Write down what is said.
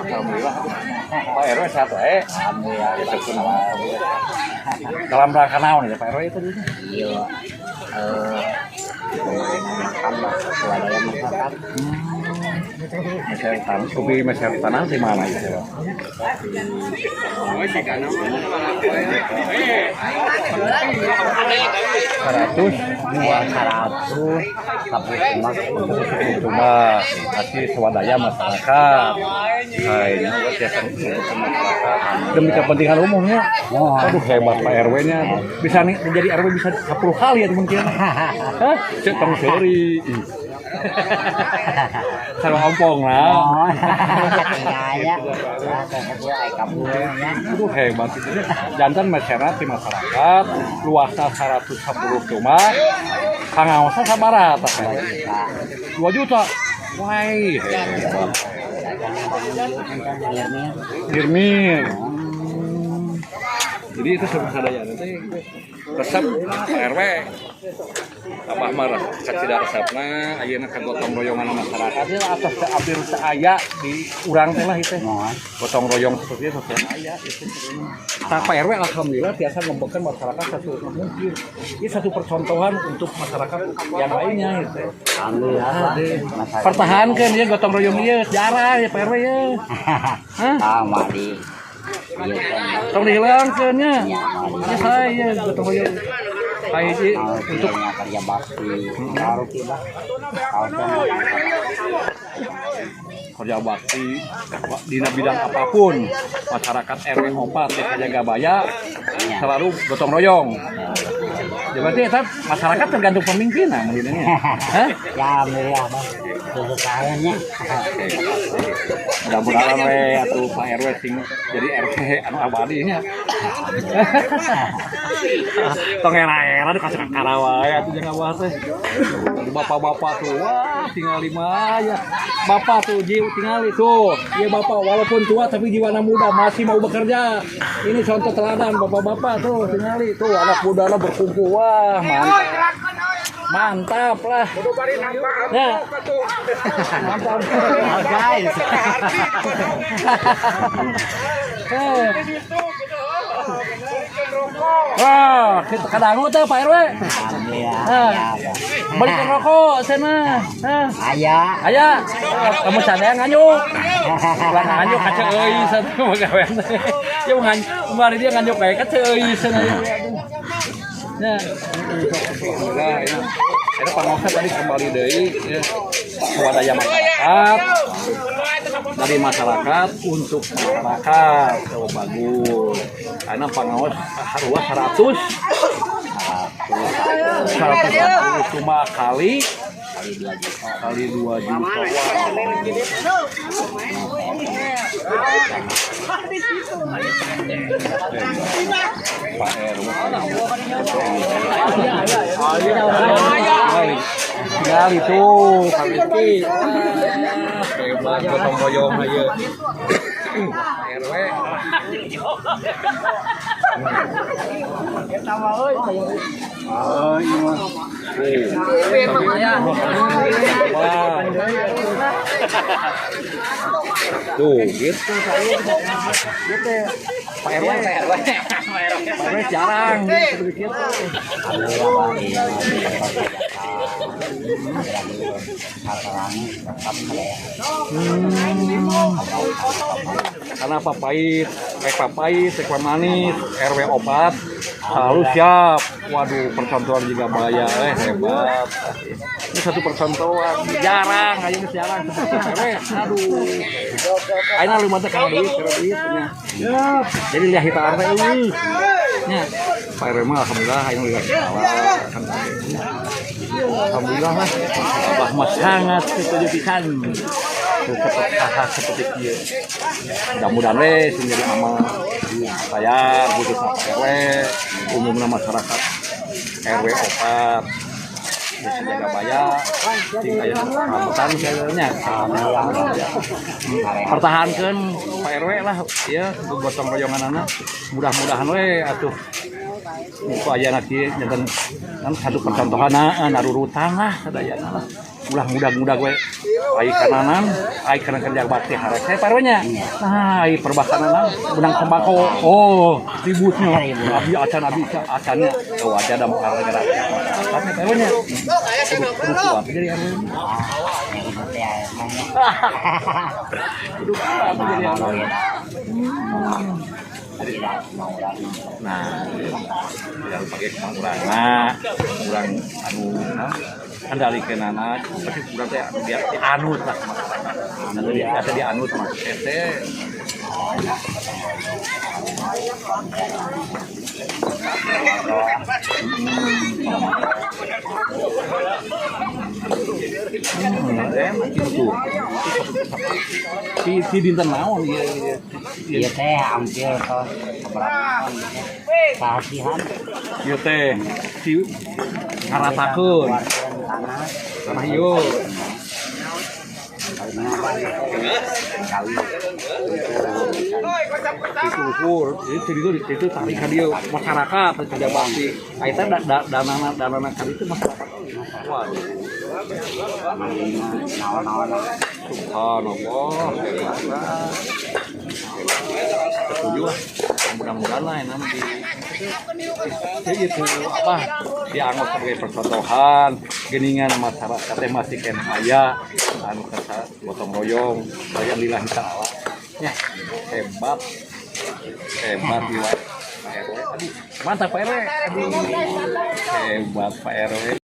Alhamdulillah. Pak RW sehat wae. Alhamdulillah. Dalam rangka naon ya Pak RW itu? Iya. Makan swadaya masyarakat. Masyarakat, kopi masyarakat tanah di mana itu? Seratus dua 100 tapi cuma kasih swadaya masyarakat. Kayaknya buat biasa demi kepentingan umumnya. Aduh hebat Pak RW-nya. Bisa nih menjadi RW bisa 10 kali ya mungkin. Hah? Cek tong seri. Kalau ompong lah. ya. Itu hebat itu. Jantan masyarakat di masyarakat luasnya 110 cuma kangawasan sabaraha tah 2 juta. Wah, hebat. Dirmir. Jadi itu sadaya nanti resep Pak RW Abah marah tidak resepna ayeuna ka gotong royongan masyarakat ya atas hampir aya di urang teh lah itu gotong royong seperti itu aya itu Pak RW alhamdulillah biasa ngembangkan masyarakat satu mungkin ini satu percontohan untuk masyarakat yang lainnya itu Alhamdulillah. pertahankan ya gotong royong ieu jarang ya Pak RW ya Sama di tong dihilangkeun nya saya gotong royong kayak untuk kerja bakti baru kita kerja bakti di bidang apapun masyarakat RW 4 desa Jagabaya selalu gotong royong. Ya berarti eta masyarakat tergantung pemimpinnya ini. Hah? ya alhamdulillah bang kesusahannya Mudah-mudahan we atuh Pak RW sing jadi RW anu abadinya. Tong era-era dikasih karawa ya atuh jangan bahas teh. Bapak-bapak tuh wah tinggal 5 ya. Bapak tuh jiwa tinggal itu. Iya Bapak walaupun tua tapi jiwana muda masih mau bekerja. Ini contoh teladan bapak-bapak tuh tinggal itu anak muda lah berkumpul wah mantap. Mantap lah. Ya. Mantap. guys Wah, kita kadang tuh Pak RW. alhamdulillah Belikan rokok sana. ayah Aya, kamu sadaya nganyuk. Lah nganyuk kaca euy satu magawean. Ya kemarin dia nganyuk kayak kaca euy sana. Ya. Alhamdulillah ya. Ada pengusaha tadi kembali dari ya, swadaya masyarakat dari masyarakat untuk masyarakat oh, bagus karena pengawas harus 100 cuma kali 2 juta Pak RW tinggal itu kami hebat gotong royong aja RW tuh gitu Pak RW jarang gitu karena papait, sekwan manis, RW opat selalu siap. Waduh, percontohan juga Baya, hebat. Ini satu percontohan, jarang, ayo jarang seperti RW. Aduh, aina lu mata kalau duit, ya. Jadi lihat kita RW ini. Ya, Pak RW mah alhamdulillah, ayo lihat alhamdulillah lah, Abah mah sangat setuju pisan. Seperti dia. Mudah-mudahan menjadi amal saya khususnya Pak RW, umumnya masyarakat RW 4 Desa Jagabaya, tinggal rambutan kayaknya. Pertahankan Pak RW lah, ya gotong royongan anak. Mudah-mudahan atuh supaya nanti jangan kan satu percontohan narurutan lah sadayana lah ulah mudah-mudah gue ai kananan ai kana kerja bakti harek saya parunya nah ai perbakanan benang tembakau oh ributnya abi acannya oh aja ada gara-gara tapi parunya terus kuat jadi anu nah yang pakai kekurangan kurang anu andalikeun anak pasti kurang teh dia dianut lah nanti dia kata dianut mah teh si dinten naon Iya teh hampir ke keberapa kasihan ieu teh si ngaratakeun tanah ieu itu tarik dia masyarakat kerja bakti aita dana kali itu masyarakat waduh subhanallah setuju lah mudah-mudahan lah nanti itu apa dianggap sebagai percontohan geningan masyarakat yang masih kena aya anu kata gotong royong sayang lillahi ta'ala ya hebat gila Pak RW aduh mantap Pak RW aduh hebat Pak RW